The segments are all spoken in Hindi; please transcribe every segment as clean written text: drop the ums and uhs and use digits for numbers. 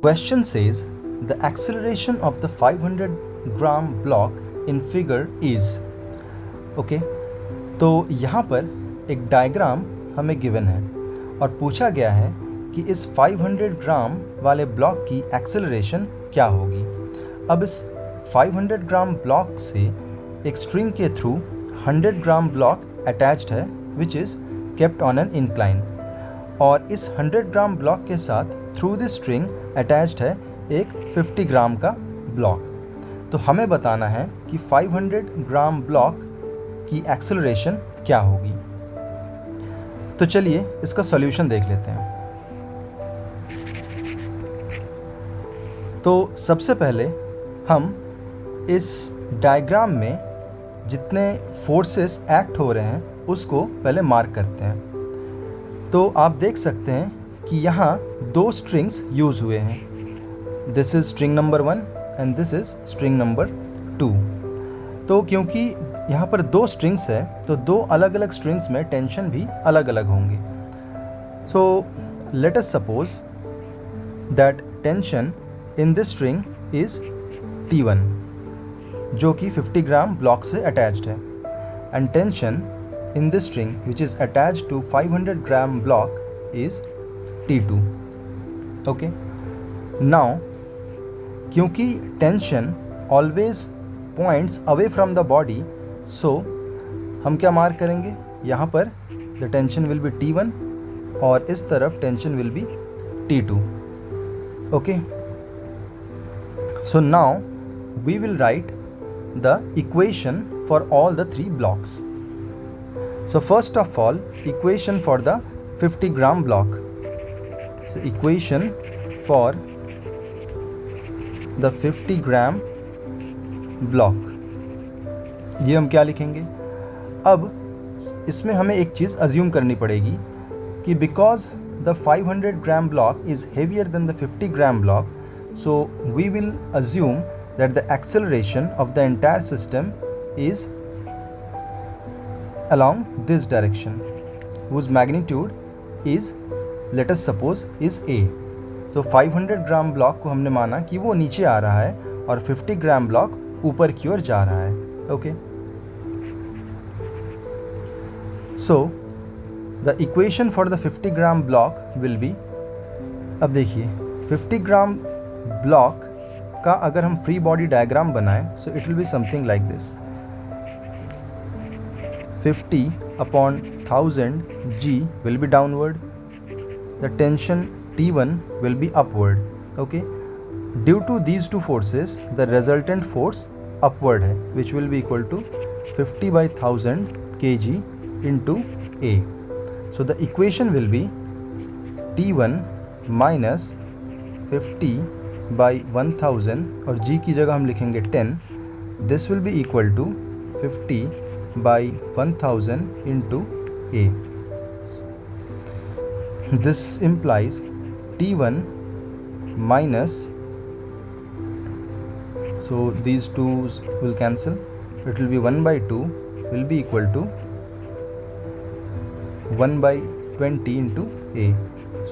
Question says the acceleration of the 500 gram block in figure is. Okay तो यहाँ पर एक डायग्राम हमें गिवन है और पूछा गया है कि इस 500 ग्राम वाले ब्लॉक की एक्सेलरेशन क्या होगी। अब इस 500 ग्राम ब्लॉक से एक स्ट्रिंग के थ्रू 100 ग्राम ब्लॉक अटैच्ड है which is kept on an incline, और इस 100 ग्राम ब्लॉक के साथ थ्रू दिस स्ट्रिंग अटैच्ड है एक 50 ग्राम का ब्लॉक। तो हमें बताना है कि 500 ग्राम ब्लॉक की एक्सेलरेशन क्या होगी। तो चलिए इसका सॉल्यूशन देख लेते हैं। तो सबसे पहले हम इस डायग्राम में जितने फोर्सेस एक्ट हो रहे हैं उसको पहले मार्क करते हैं। तो आप देख सकते हैं कि यहाँ दो स्ट्रिंग्स यूज़ हुए हैं। This is string number 1 and this is string number 2। तो क्योंकि यहाँ पर दो स्ट्रिंग्स है तो दो अलग अलग स्ट्रिंग्स में टेंशन भी अलग अलग होंगे। So let us suppose that tension in this string is T1 जो कि 50 ग्राम ब्लॉक से अटैच्ड है, and tension in this string which is attached to 500 gram block is T2। Okay, now क्योंकि tension always points away from the body, so हम क्या मार्क करेंगे, यहाँ पर the tension will B T1 और इस तरफ tension will be T2। Okay, so now we will write the equation for all the 3 blocks. So first of all, equation for the 50 gram block. So equation for the 50 gram block, ये हम क्या लिखेंगे। अब इसमें हमें एक चीज़ अज्यूम करनी पड़ेगी कि because the 500 gram block is heavier than the 50 gram block, so we will assume that the acceleration of the entire system is along this direction whose magnitude is, let us suppose, is A. So 500 gram block को हमने माना कि वो नीचे आ रहा है और 50 ग्राम ब्लॉक ऊपर की ओर जा रहा है। Okay, so the equation for the 50 gram block will be, अब देखिए 50 ग्राम ब्लॉक का अगर हम फ्री बॉडी डायग्राम बनाएं so it will be something like this. 50 upon 1000 G will be downward. The tension T1 will be upward. Okay. Due to these two forces, the resultant force upward है, which will be equal to 50 by 1000 kg into A. So the equation will be T1 minus 50 by 1000 और G की जगह हम लिखेंगे 10. This will be equal to 50 by 1000 into A. This implies T1 minus, so these twos will cancel, it will be 1 by 2 will be equal to 1 by 20 into A.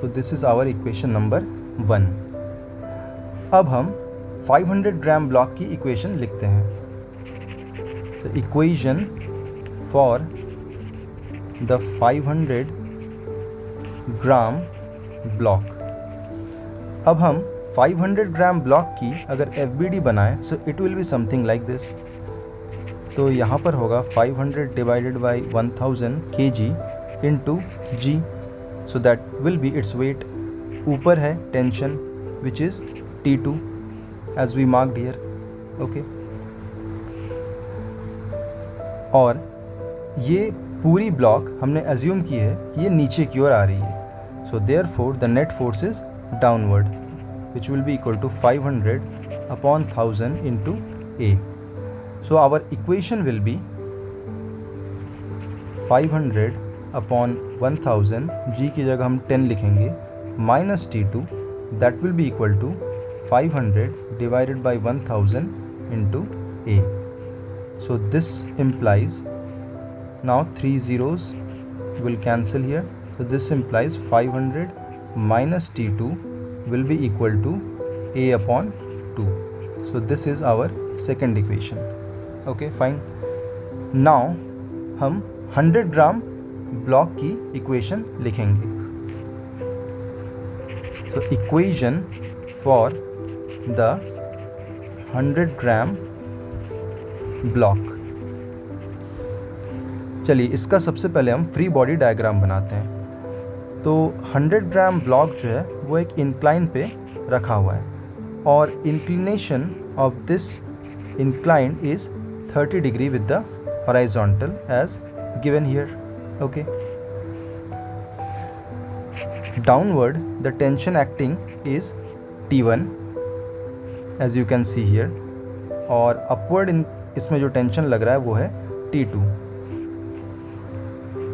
So this is our equation number 1. अब हम 500 ग्राम ब्लॉक की इक्वेशन लिखते हैं। So equation for the 500 gram block, अब हम 500 ग्राम ब्लॉक की अगर FBD बनाएं so it will be something like this. तो यहाँ पर होगा 500 divided by 1000 kg into G, so that will be its weight. ऊपर है tension which is T2 as we marked here. Okay, और ये पूरी ब्लॉक हमने अज्यूम की है कि ये नीचे की ओर आ रही है। So therefore the net force is downward which will be equal to 500 upon 1000 into A. So our equation will be 500 upon 1000, G की जगह हम 10 लिखेंगे, minus T2 that will be equal to 500 divided by 1000 into A. So this implies, now 3 zeros will cancel here, so this implies 500 minus T2 will be equal to A upon 2. So this is our second equation. Okay, fine. Now हम 100 ग्राम ब्लॉक की इक्वेशन लिखेंगे. So equation for the 100 gram block. चलिए इसका सबसे पहले हम फ्री बॉडी डायग्राम बनाते हैं. तो 100 ग्राम ब्लॉक जो है वो एक इंक्लाइन पे रखा हुआ है और inclination of this incline is 30 degree with the horizontal as given here. Okay. Downward the tension acting is T1 as you can see here, और अपवर्ड इसमें जो टेंशन लग रहा है वो है T2.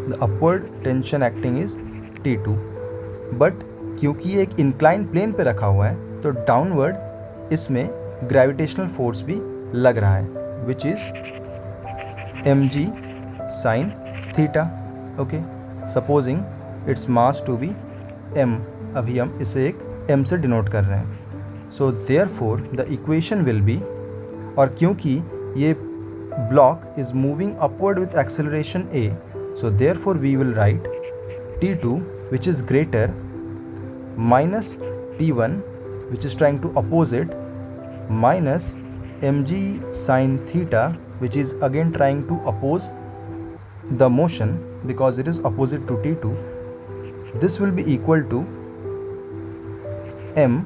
The upward tension acting is T2, but क्योंकि ये एक इंक्लाइन प्लेन पे रखा हुआ है तो डाउनवर्ड इसमें ग्रेविटेशनल फोर्स भी लग रहा है which is mg sin theta. Okay. Supposing its mass to be m, अभी हम इसे एक m से डिनोट कर रहे हैं. सो therefore the equation will B, और क्योंकि ये block is moving upward with acceleration a, so therefore we will write T2 which is greater minus T1 which is trying to oppose it minus mg sin theta which is again trying to oppose the motion because it is opposite to T2. This will be equal to ma.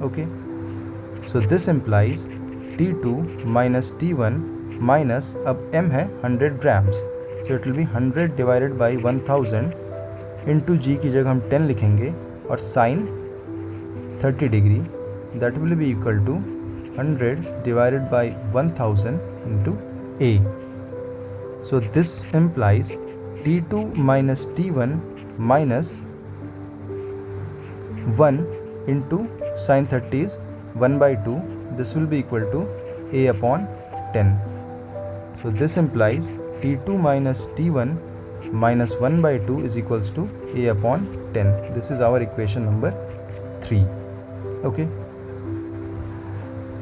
Okay. So this implies T2 minus T1 minus, अब m है 100 grams, so it will be 100 divided by 1000 into g की जगह हम 10 लिखेंगे और sine 30 degree, that will be equal to 100 divided by 1000 into a. So this implies T2 minus T1 minus 1 into sine 30 is 1/2. This will be equal to a upon 10. So this implies T2 minus T1 minus 1/2 is equals to a upon 10. This is our equation number 3. Okay.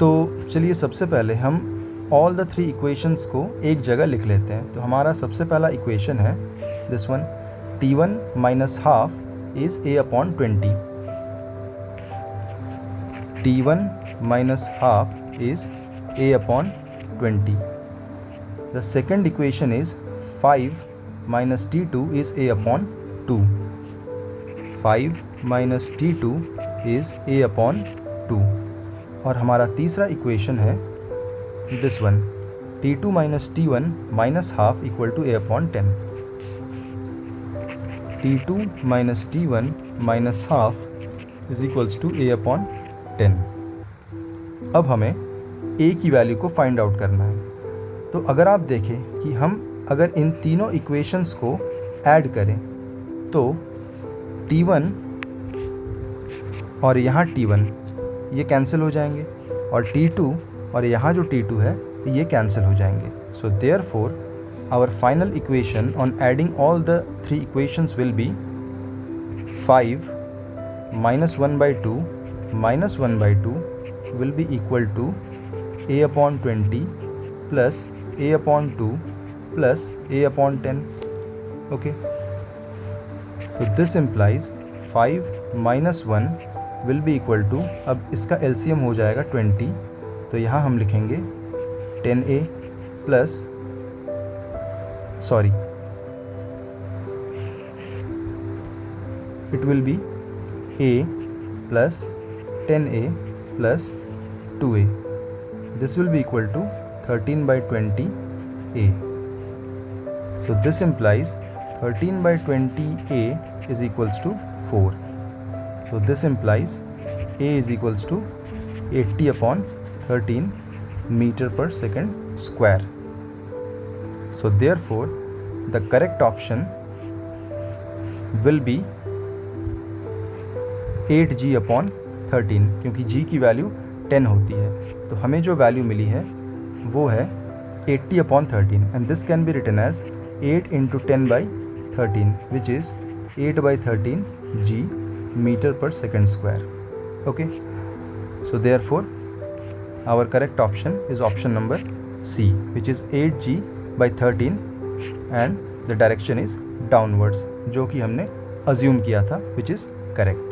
तो चलिए सबसे पहले हम all the 3 equations को एक जगह लिख लेते हैं. तो हमारा सबसे पहला equation है this one, T1 minus half is a upon 20. T1 minus half is a upon 20. The second equation is 5 minus T2 is a upon 2. 5 minus T2 is a upon 2. और हमारा तीसरा इक्वेशन है this one, T2 minus T1 minus half equal to a upon 10. T2 minus T1 minus half is equals to a upon 10. अब हमें a की वैल्यू को फाइंड आउट करना है. तो अगर आप देखें कि हम अगर इन तीनों इक्वेशंस को ऐड करें तो T1 और यहाँ T1 ये कैंसिल हो जाएंगे और T2 और यहाँ जो T2 है ये कैंसिल हो जाएंगे. So therefore our final equation on adding all the 3 equations will be 5 minus 1/2 minus 1/2 will be equal to a upon 20 plus a upon 2 plus a upon 10. Okay. So this implies 5 minus 1 will be equal to, अब इसका LCM हो जाएगा 20, तो यहाँ हम लिखेंगे 10a plus, sorry, it will be a plus 10a plus 2a. This will be equal to 13/20a. So this implies 13/20a is equals to 4. So this implies a is equals to 80 upon 13 meter per second square. So therefore the correct option will be 8g upon 13, क्योंकि g की वैल्यू 10 होती है. तो हमें जो वैल्यू मिली है वो है 80 upon 13 and this can be written as 8 into 10/13 which is 8/13 g meter per second square. Okay, so therefore our correct option is option number C, which is 8g by 13 and the direction is downwards, जो कि हमने assume किया था, which is correct.